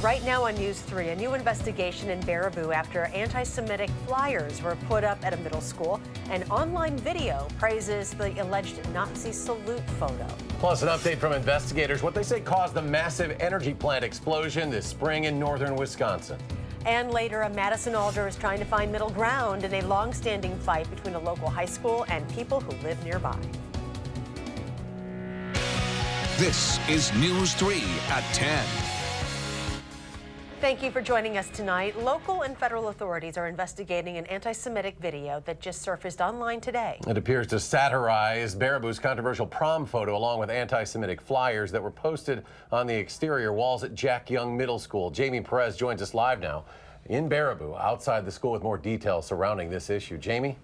Right now on News 3, a new investigation in Baraboo after anti-Semitic flyers were put up at a middle school. An online video praises the alleged Nazi salute photo. Plus, an update from investigators, what they say caused the massive energy plant explosion this spring in northern Wisconsin. And later, a Madison alder is trying to find middle ground in a long-standing fight between a local high school and people who live nearby. This is News 3 at 10. Thank you for joining us tonight. Local and federal authorities are investigating an anti-Semitic video that just surfaced online today. It appears to satirize Baraboo's controversial prom photo along with anti-Semitic flyers that were posted on the exterior walls at Jack Young Middle School. Jamie Perez joins us live now in Baraboo outside the school with more details surrounding this issue. Jamie?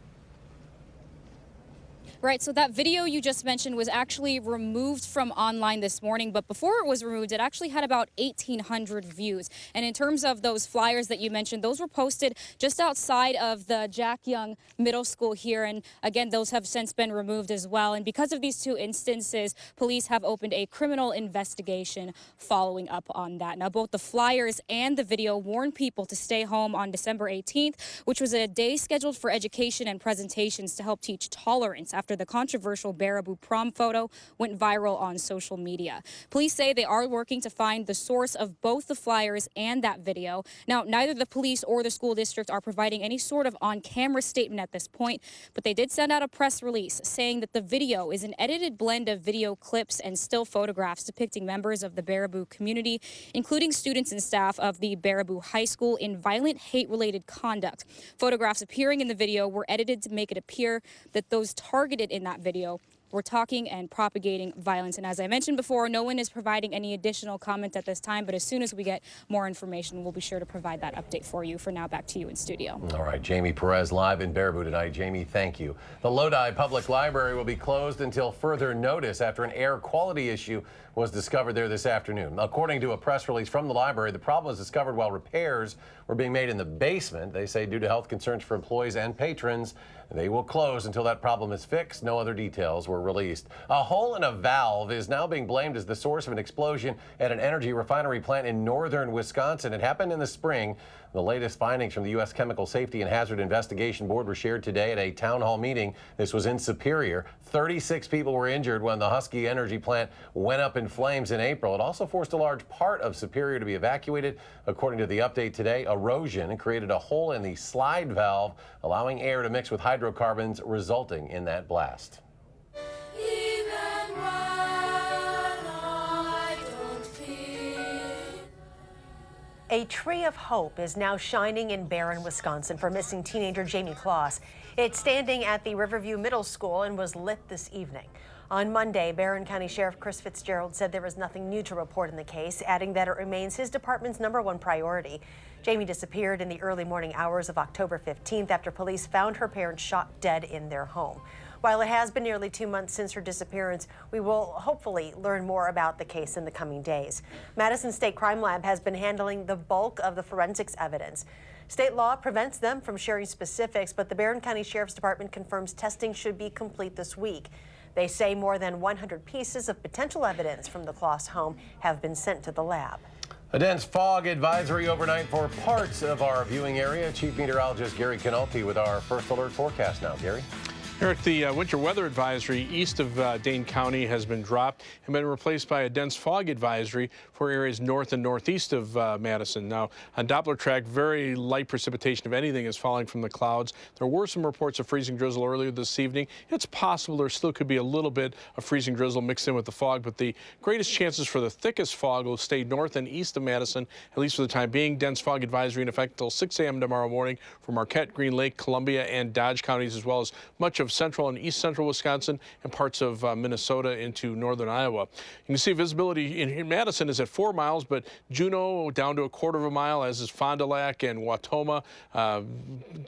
Right, so that video you just mentioned was actually removed from online this morning, but before it was removed, it actually had about 1,800 views. And in terms of those flyers that you mentioned, those were posted just outside of the Jack Young Middle School here. And again, those have since been removed as well. And because of these two instances, police have opened a criminal investigation following up on that. Now, both the flyers and the video warn people to stay home on December 18th, which was a day scheduled for education and presentations to help teach tolerance after the controversial Baraboo prom photo went viral on social media. Police say they are working to find the source of both the flyers and that video. Now, neither the police or the school district are providing any sort of on-camera statement at this point, but they did send out a press release saying that the video is an edited blend of video clips and still photographs depicting members of the Baraboo community, including students and staff of the Baraboo High School, in violent hate-related conduct. Photographs appearing in the video were edited to make it appear that those targeted in that video were talking and propagating violence. And as I mentioned before, no one is providing any additional comment at this time, but as soon as we get more information, we'll be sure to provide that update for you. For now, back to you in studio. All right, Jamie Perez live in Baraboo tonight. Jamie, thank you. The Lodi Public Library will be closed until further notice after an air quality issue was discovered there this afternoon. According to a press release from the library, the problem was discovered while repairs were being made in the basement. They say due to health concerns for employees and patrons, they will close until that problem is fixed. No other details were released. A hole in a valve is now being blamed as the source of an explosion at an energy refinery plant in northern Wisconsin. It happened in the spring. The latest findings from the U.S. Chemical Safety and Hazard Investigation Board were shared today at a town hall meeting. This was in Superior. 36 people were injured when the Husky energy plant went up in flames in April. It also forced a large part of Superior to be evacuated. According to the update today, erosion created a hole in the slide valve, allowing air to mix with hydrocarbons, resulting in that blast. A tree of hope is now shining in Barron, Wisconsin for missing teenager Jamie Kloss. It's standing at the Riverview Middle School and was lit this evening. On Monday, Barron County Sheriff Chris Fitzgerald said there was nothing new to report in the case, adding that it remains his department's #1 priority. Jamie disappeared in the early morning hours of October 15th after police found her parents shot dead in their home. While it has been nearly 2 months since her disappearance, we will hopefully learn more about the case in the coming days. Madison State Crime Lab has been handling the bulk of the forensics evidence. State law prevents them from sharing specifics, but the Barron County Sheriff's Department confirms testing should be complete this week. They say more than 100 pieces of potential evidence from the Kloss home have been sent to the lab. A dense fog advisory overnight for parts of our viewing area. Chief Meteorologist Gary Canolti with our first alert forecast now. Gary? Eric, the winter weather advisory east of Dane County has been dropped and been replaced by a dense fog advisory for areas north and northeast of Madison. Now, on Doppler track, very light precipitation, if anything, is falling from the clouds. There were some reports of freezing drizzle earlier this evening. It's possible there still could be a little bit of freezing drizzle mixed in with the fog, but the greatest chances for the thickest fog will stay north and east of Madison, at least for the time being. Dense fog advisory in effect until 6 a.m. tomorrow morning for Marquette, Green Lake, Columbia, and Dodge counties, as well as much of central and east central Wisconsin and parts of Minnesota into northern Iowa. You can see visibility in Madison is at 4 miles, but Juneau down to 1/4 of a mile, as is Fond du Lac and Wautoma.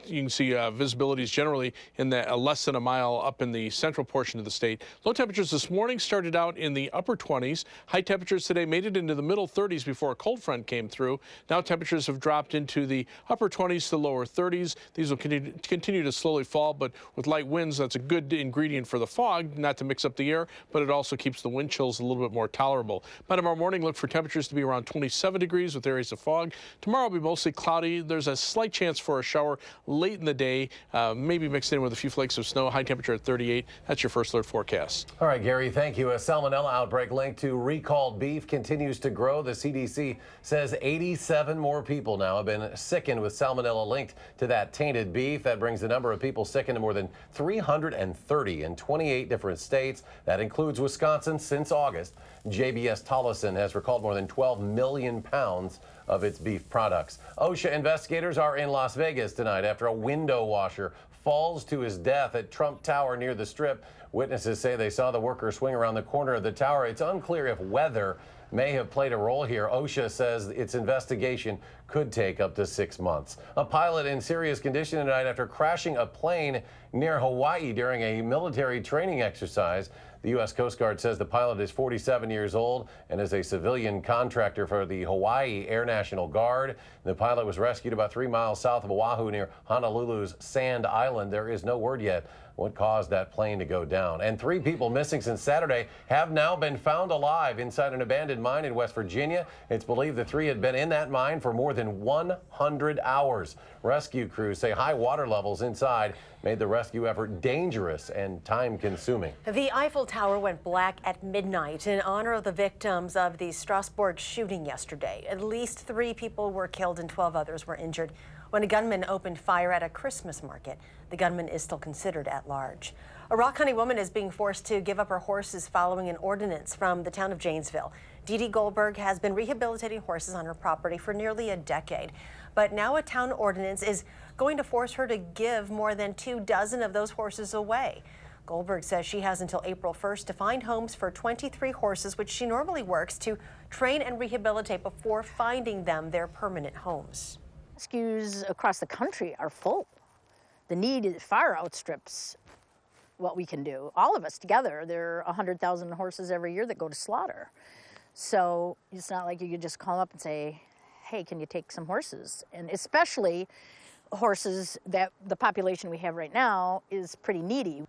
You can see visibility is generally in the less than a mile up in the central portion of the state. Low temperatures this morning started out in the upper 20s. High temperatures today made it into the middle 30s before a cold front came through. Now temperatures have dropped into the upper 20s to lower 30s. These will continue to slowly fall, but with light winds winds. That's a good ingredient for the fog, not to mix up the air, but it also keeps the wind chills a little bit more tolerable. By tomorrow morning, look for temperatures to be around 27 degrees with areas of fog. Tomorrow will be mostly cloudy. There's a slight chance for a shower late in the day, maybe mixed in with a few flakes of snow. High temperature at 38. That's your first alert forecast. All right, Gary, thank you. A salmonella outbreak linked to recalled beef continues to grow. The CDC says 87 more people now have been sickened with salmonella linked to that tainted beef. That brings the number of people sickened to more than 330 in 28 different states. That includes Wisconsin since August. JBS Tolleson has recalled more than 12 million pounds of its beef products. OSHA investigators are in Las Vegas tonight after a window washer falls to his death at Trump Tower near the Strip. Witnesses say they saw the worker swing around the corner of the tower. It's unclear if weather may have played a role here. OSHA says its investigation could take up to 6 months. A pilot in serious condition tonight after crashing a plane near Hawaii during a military training exercise. The U.S. Coast Guard says the pilot is 47 years old and is a civilian contractor for the Hawaii Air National Guard. The pilot was rescued about 3 miles south of Oahu near Honolulu's Sand Island. There is no word yet what caused that plane to go down. And 3 people missing since Saturday have now been found alive inside an abandoned mine in West Virginia. It's believed the 3 had been in that mine for more than 100 hours. Rescue crews say high water levels inside made the rescue effort dangerous and time-consuming. The Eiffel Tower went black at midnight in honor of the victims of the Strasbourg shooting yesterday. At least 3 people were killed and 12 others were injured when a gunman opened fire at a Christmas market. The gunman is still considered at large. A Rock County woman is being forced to give up her horses following an ordinance from the town of Janesville. Dee Dee Goldberg has been rehabilitating horses on her property for nearly a decade, but now a town ordinance is going to force her to give more than 24 of those horses away. Goldberg says she has until April 1st to find homes for 23 horses, which she normally works to train and rehabilitate before finding them their permanent homes. Rescues across the country are full. The need far outstrips what we can do. All of us together, there are 100,000 horses every year that go to slaughter. So it's not like you could just call up and say, hey, can you take some horses? And especially horses that the population we have right now is pretty needy.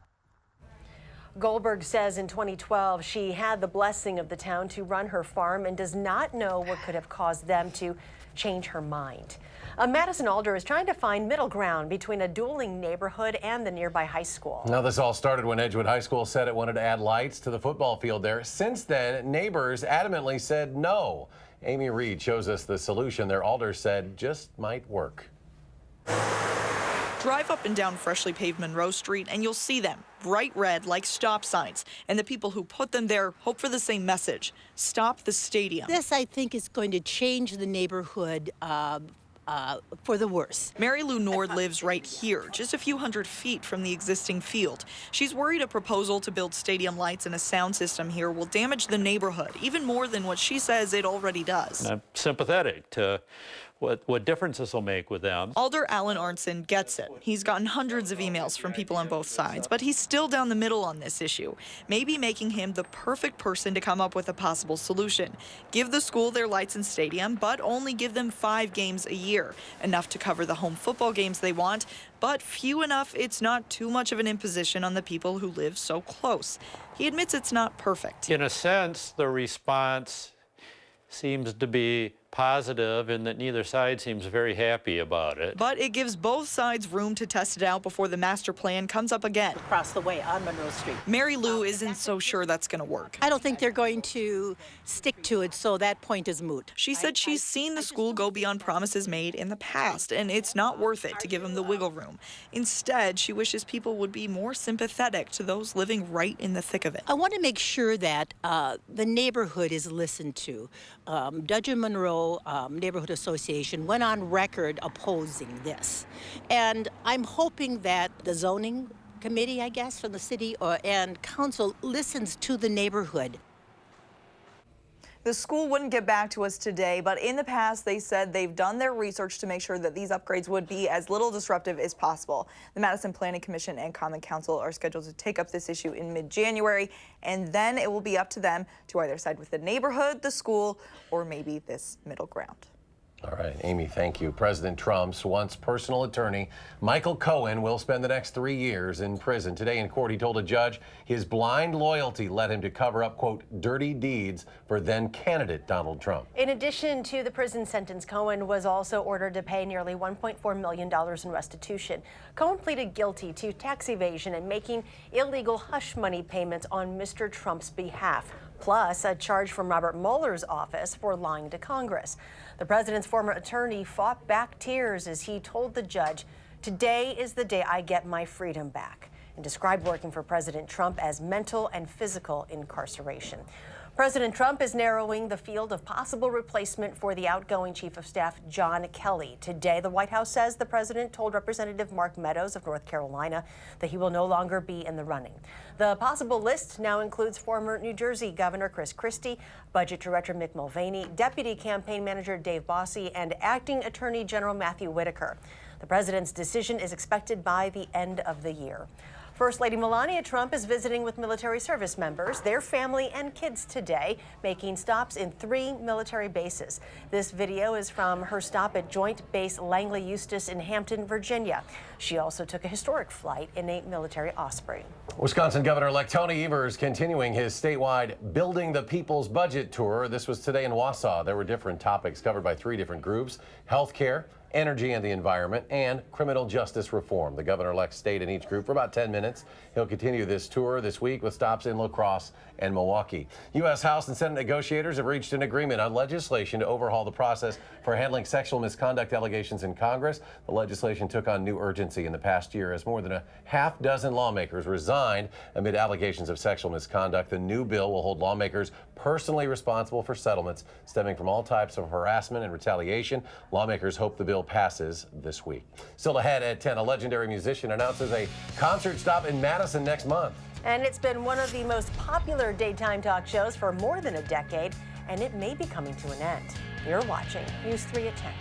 Goldberg says in 2012 she had the blessing of the town to run her farm and does not know what could have caused them to change her mind. A Madison alder is trying to find middle ground between a dueling neighborhood and the nearby high school. Now, this all started when Edgewood High School said it wanted to add lights to the football field there. Since then, neighbors adamantly said no. Amy Reed shows us the solution their alder said just might work. Drive up and down freshly paved Monroe Street and you'll see them, bright red like stop signs. And the people who put them there hope for the same message: stop the stadium. This, I think, is going to change the neighborhood for the worse. Mary Lou Nord lives right here, just a few hundred feet from the existing field. She's worried a proposal to build stadium lights and a sound system here will damage the neighborhood, even more than what she says it already does. I'm sympathetic to what difference this will make with them. Alder Alan Arnson gets it. He's gotten hundreds of emails from people on both sides, but he's still down the middle on this issue, maybe making him the perfect person to come up with a possible solution. Give the school their lights and stadium, but only give them 5 games a year, enough to cover the home football games they want, but few enough it's not too much of an imposition on the people who live so close. He admits it's not perfect. In a sense, the response seems to be positive in that neither side seems very happy about it. But it gives both sides room to test it out before the master plan comes up again. Across the way on Monroe Street. Mary Lou isn't so sure that's going to work. I don't think they're going to stick to it, so that point is moot. She said she's seen the school go beyond promises made in the past, and it's not worth it to give them the wiggle room. Instead, she wishes people would be more sympathetic to those living right in the thick of it. I want to make sure that the neighborhood is listened to. Dudgeon Monroe Neighborhood Association went on record opposing this. And I'm hoping that the zoning committee, I guess, from the city and council listens to the neighborhood. The school wouldn't get back to us today, but in the past they said they've done their research to make sure that these upgrades would be as little disruptive as possible. The Madison Planning Commission and Common Council are scheduled to take up this issue in mid-January, and then it will be up to them to either side with the neighborhood, the school, or maybe this middle ground. All right, Amy, thank you. President Trump's once personal attorney, Michael Cohen, will spend the next 3 years in prison. Today in court, he told a judge his blind loyalty led him to cover up, quote, dirty deeds for then candidate Donald Trump. In addition to the prison sentence, Cohen was also ordered to pay nearly $1.4 million in restitution. Cohen pleaded guilty to tax evasion and making illegal hush money payments on Mr. Trump's behalf, plus a charge from Robert Mueller's office for lying to Congress. The president's former attorney fought back tears as he told the judge, "Today is the day I get my freedom back," and described working for President Trump as mental and physical incarceration. President Trump is narrowing the field of possible replacement for the outgoing Chief of Staff John Kelly. Today, the White House says the president told Representative Mark Meadows of North Carolina that he will no longer be in the running. The possible list now includes former New Jersey Governor Chris Christie, Budget Director Mick Mulvaney, Deputy Campaign Manager Dave Bossie, and Acting Attorney General Matthew Whitaker. The president's decision is expected by the end of the year. First Lady Melania Trump is visiting with military service members, their family, and kids today, making stops in 3 military bases. This video is from her stop at Joint Base Langley Eustis in Hampton, Virginia. She also took a historic flight in a military Osprey. Wisconsin Governor-elect Tony Evers continuing his statewide Building the People's Budget tour. This was today in Wausau. There were different topics covered by 3 different groups: health care, energy and the environment, and criminal justice reform. The governor-elect stayed in each group for about 10 minutes. He'll continue this tour this week with stops in La Crosse and Milwaukee. U.S. House and Senate negotiators have reached an agreement on legislation to overhaul the process for handling sexual misconduct allegations in Congress. The legislation took on new urgency in the past year as more than a half dozen lawmakers resigned amid allegations of sexual misconduct. The new bill will hold lawmakers personally responsible for settlements stemming from all types of harassment and retaliation. Lawmakers hope the bill passes this week. Still ahead at 10, a legendary musician announces a concert stop in Madison next month. And it's been one of the most popular daytime talk shows for more than a decade, and it may be coming to an end. You're watching News 3 at 10.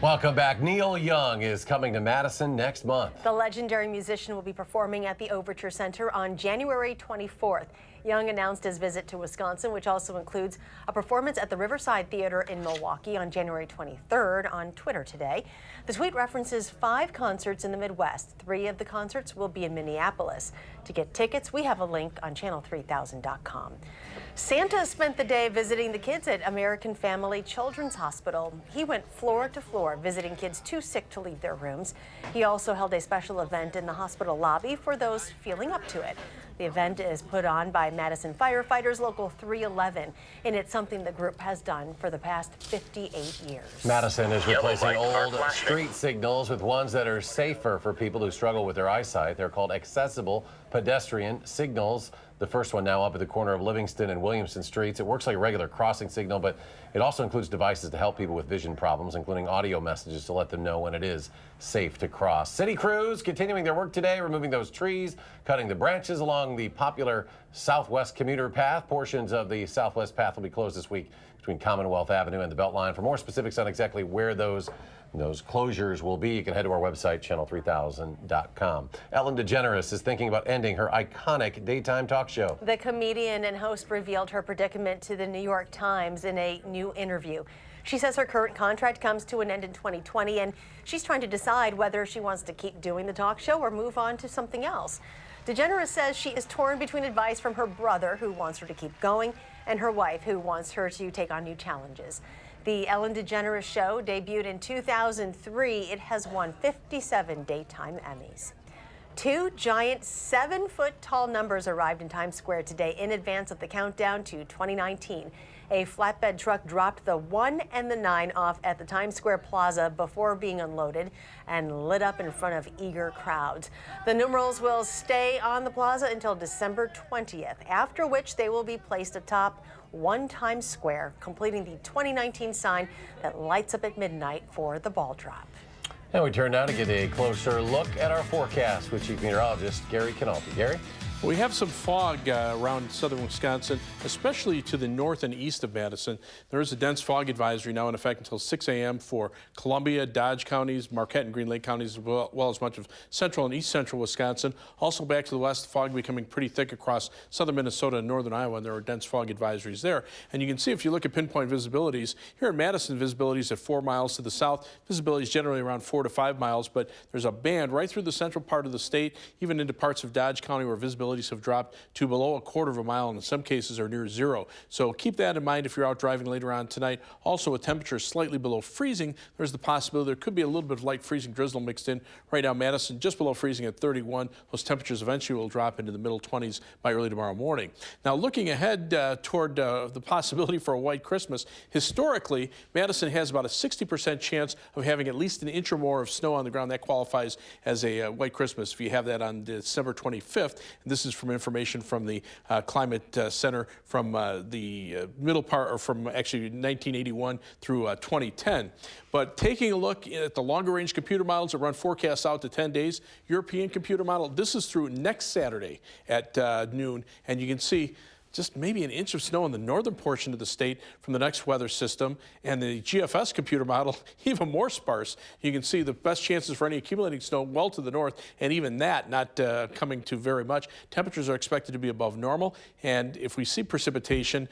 Welcome back. Neil Young is coming to Madison next month. The legendary musician will be performing at the Overture Center on January 24th. Young announced his visit to Wisconsin, which also includes a performance at the Riverside Theater in Milwaukee on January 23rd, on Twitter today. The tweet references 5 concerts in the Midwest. 3 of the concerts will be in Minneapolis. To get tickets, we have a link on channel3000.com. Santa spent the day visiting the kids at American Family Children's Hospital. He went floor to floor, visiting kids too sick to leave their rooms. He also held a special event in the hospital lobby for those feeling up to it. The event is put on by Madison firefighters Local 311, and it's something the group has done for the past 58 years. Madison is replacing old street signals with ones that are safer for people who struggle with their eyesight. They're called accessible pedestrian signals. The first one now up at the corner of Livingston and Williamson Streets. It works like a regular crossing signal, but it also includes devices to help people with vision problems, including audio messages to let them know when it is safe to cross. City crews continuing their work today, removing those trees, cutting the branches along the popular Southwest commuter path. Portions of the Southwest path will be closed this week between Commonwealth Avenue and the Beltline. For more specifics on exactly where those closures will be, you can head to our website, channel3000.com. Ellen DeGeneres is thinking about ending her iconic daytime talk show. The comedian and host revealed her predicament to the New York Times in a new interview. She says her current contract comes to an end in 2020, and she's trying to decide whether she wants to keep doing the talk show or move on to something else. DeGeneres says she is torn between advice from her brother, who wants her to keep going, and her wife, who wants her to take on new challenges. The Ellen DeGeneres Show debuted in 2003. It has won 57 daytime Emmys. 2 giant 7-foot-tall numbers arrived in Times Square today in advance of the countdown to 2019. A flatbed truck dropped the 1 and the 9 off at the Times Square Plaza before being unloaded and lit up in front of eager crowds. The numerals will stay on the plaza until December 20th, after which they will be placed atop 1 Times Square, completing the 2019 sign that lights up at midnight for the ball drop. And we turn now to get a closer look at our forecast with Chief Meteorologist Gary Canalti. Gary? We have some fog around southern Wisconsin, especially to the north and east of Madison. There is a dense fog advisory now in effect until 6 a.m. for Columbia, Dodge counties, Marquette and Green Lake counties, as well as much of central and east central Wisconsin. Also back to the west, fog becoming pretty thick across southern Minnesota and northern Iowa, and there are dense fog advisories there. And you can see if you look at pinpoint visibilities, here in Madison, visibility is at 4 miles to the south. Visibility is generally around 4 to 5 miles, but there's a band right through the central part of the state, even into parts of Dodge County where visibility have dropped to below 1/4 of a mile, and in some cases are near 0. So keep that in mind if you're out driving later on tonight. Also, with temperatures slightly below freezing, there's the possibility there could be a little bit of light freezing drizzle mixed in. Right now, Madison just below freezing at 31. Those temperatures eventually will drop into the middle 20s by early tomorrow morning. Now, looking ahead toward the possibility for a white Christmas, historically, Madison has about a 60% chance of having at least an inch or more of snow on the ground. That qualifies as a white Christmas if you have that on December 25th. And this is from information from the Climate Center from the middle part, or from actually 1981 through 2010. But taking a look at the longer range computer models that run forecasts out to 10 days, European computer model, this is through next Saturday at noon, and you can see just maybe an inch of snow in the northern portion of the state from the next weather system, and the GFS computer model even more sparse. You can see the best chances for any accumulating snow well to the north, and even that not coming to very much. Temperatures are expected to be above normal, and if we see precipitation,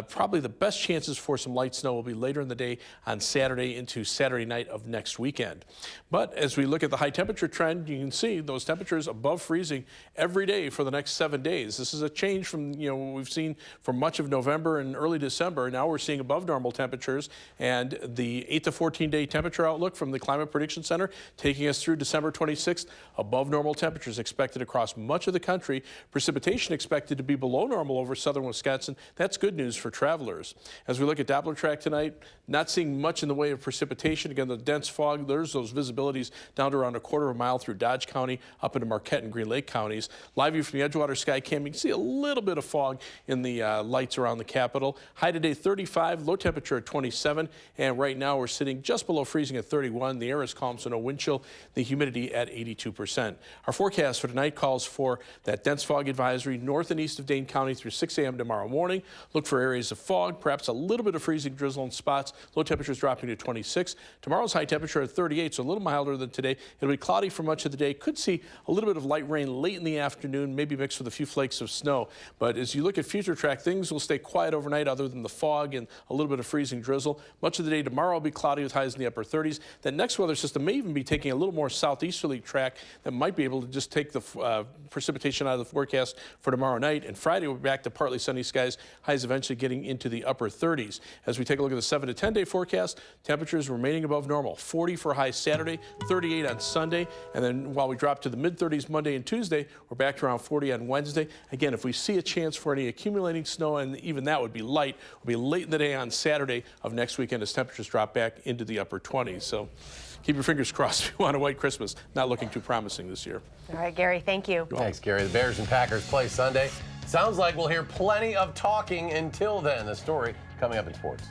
probably the best chances for some light snow will be later in the day on Saturday into Saturday night of next weekend. But as we look at the high temperature trend, you can see those temperatures above freezing every day for the next 7 days. This is a change from what we've seen for much of November and early December. Now we're seeing above normal temperatures, and the 8 to 14 day temperature outlook from the Climate Prediction Center taking us through December 26th. Above normal temperatures expected across much of the country. Precipitation expected to be below normal over southern Wisconsin. That's good news for travelers. As we look at Doppler track tonight, not seeing much in the way of precipitation. Again, the dense fog, there's those visibilities down to around 1/4 of a mile through Dodge County up into Marquette and Green Lake counties. Live view from the Edgewater Sky Cam, you can see a little bit of fog in the lights around the Capitol. High today 35, low temperature at 27, and right now we're sitting just below freezing at 31. The air is calm, so no wind chill. The humidity at 82%. Our forecast for tonight calls for that dense fog advisory north and east of Dane County through 6 a.m. tomorrow morning. Look for areas of fog, perhaps a little bit of freezing drizzle in spots. Low temperatures dropping to 26. Tomorrow's high temperature at 38, so a little milder than today. It'll be cloudy for much of the day. Could see a little bit of light rain late in the afternoon, maybe mixed with a few flakes of snow. But as you look at future track, things will stay quiet overnight other than the fog and a little bit of freezing drizzle. Much of the day tomorrow will be cloudy with highs in the upper 30s. That next weather system may even be taking a little more southeasterly track that might be able to just take the precipitation out of the forecast for tomorrow night. And Friday, we're back to partly sunny skies, highs eventually getting into the upper 30s. As we take a look at the 7 to 10 day forecast, temperatures remaining above normal. 40 for high Saturday, 38 on Sunday, and then while we drop to the mid-30s Monday and Tuesday, we're back to around 40 on Wednesday. Again, if we see a chance for any accumulating snow, and even that would be light, will be late in the day on Saturday of next weekend as temperatures drop back into the upper 20s. So keep your fingers crossed if you want a white Christmas. Not looking too promising this year. All right, Gary, thank you. Thanks, Gary. The Bears and Packers play Sunday. Sounds like we'll hear plenty of talking until then. The story coming up in sports.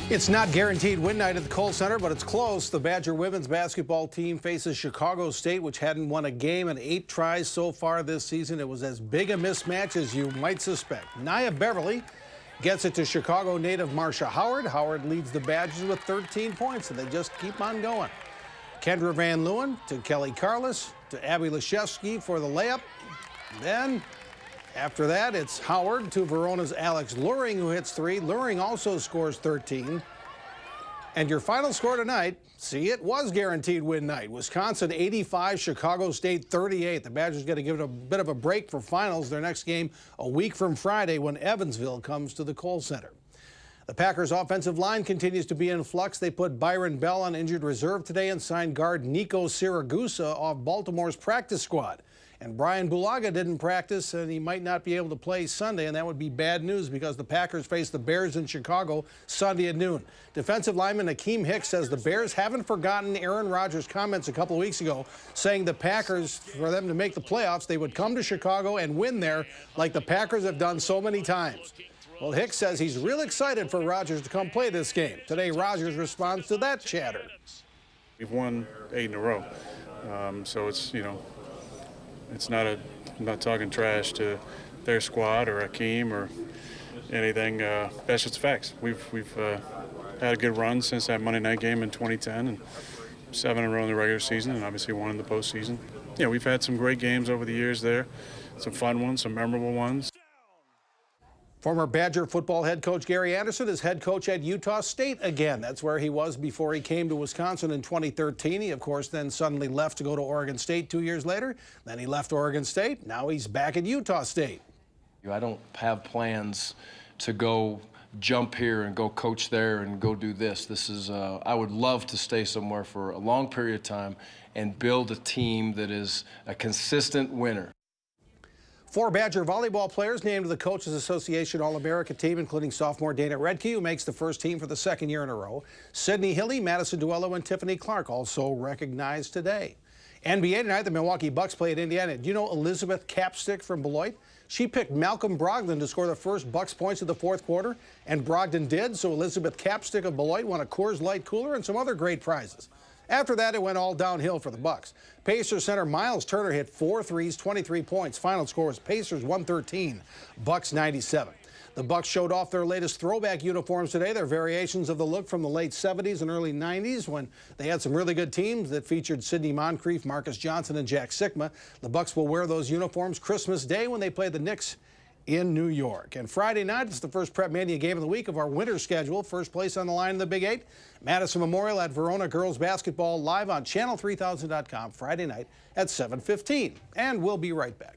It's not guaranteed win night at the Kohl Center, but it's close. The Badger women's basketball team faces Chicago State, which hadn't won a game in 8 tries so far this season. It was as big a mismatch as you might suspect. Nia Beverly gets it to Chicago native Marsha Howard. Howard leads the Badgers with 13 points, and they just keep on going. Kendra Van Leeuwen to Kelly Carlos to Abby Leshevsky for the layup. Then, after that, it's Howard to Verona's Alex Luring, who hits 3. Luring also scores 13. And your final score tonight, see, it was guaranteed win night. Wisconsin 85, Chicago State 38. The Badgers got to give it a bit of a break for finals. Their next game a week from Friday when Evansville comes to the Kohl Center. The Packers' offensive line continues to be in flux. They put Byron Bell on injured reserve today and signed guard Nico Siragusa off Baltimore's practice squad. And Brian Bulaga didn't practice, and he might not be able to play Sunday, and that would be bad news because the Packers face the Bears in Chicago Sunday at noon. Defensive lineman Akeem Hicks says the Bears haven't forgotten Aaron Rodgers' comments a couple of weeks ago saying the Packers, for them to make the playoffs, they would come to Chicago and win there like the Packers have done so many times. Well, Hicks says he's real excited for Rodgers to come play this game. Today, Rodgers responds to that chatter. We've won 8 in a row, so it's, it's not I'm not talking trash to their squad or Akeem or anything. That's just facts. We've had a good run since that Monday night game in 2010, and 7 in a row in the regular season, and obviously 1 in the postseason. Yeah, we've had some great games over the years there, some fun ones, some memorable ones. Former Badger football head coach Gary Anderson is head coach at Utah State again. That's where he was before he came to Wisconsin in 2013. He, of course, then suddenly left to go to Oregon State 2 years later. Then he left Oregon State. Now he's back at Utah State. I don't have plans to go jump here and go coach there and go do this. This is, I would love to stay somewhere for a long period of time and build a team that is a consistent winner. 4 Badger volleyball players named to the Coaches Association All-America team, including sophomore Dana Redke, who makes the first team for the 2nd year in a row. Sydney Hilly, Madison Duello, and Tiffany Clark also recognized today. NBA tonight, the Milwaukee Bucks play at Indiana. Do you know Elizabeth Capstick from Beloit? She picked Malcolm Brogdon to score the first Bucks points of the 4th quarter, and Brogdon did, so Elizabeth Capstick of Beloit won a Coors Light cooler and some other great prizes. After that, it went all downhill for the Bucks. Pacers center Miles Turner hit 4 threes, 23 points. Final score was Pacers 113, Bucks 97. The Bucks showed off their latest throwback uniforms today. They're variations of the look from the late 70s and early 90s when they had some really good teams that featured Sidney Moncrief, Marcus Johnson, and Jack Sikma. The Bucks will wear those uniforms Christmas Day when they play the Knicks in New York. And Friday night is the first Prep Mania game of the week of our winter schedule. First place on the line in the Big 8. Madison Memorial at Verona girls basketball live on channel3000.com Friday night at 7:15. And we'll be right back.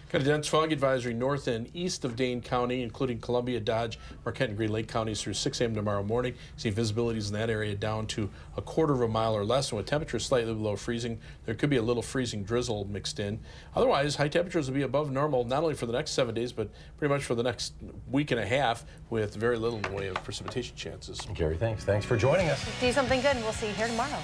Got a dense fog advisory north and east of Dane County, including Columbia, Dodge, Marquette, and Green Lake counties through 6 a.m. tomorrow morning. See visibilities in that area down to a quarter of a mile or less, and with temperatures slightly below freezing, there could be a little freezing drizzle mixed in. Otherwise, high temperatures will be above normal not only for the next 7 days, but pretty much for the next week and a half, with very little in the way of precipitation chances. Gary, thanks. Thanks for joining us. Do something good, and we'll see you here tomorrow.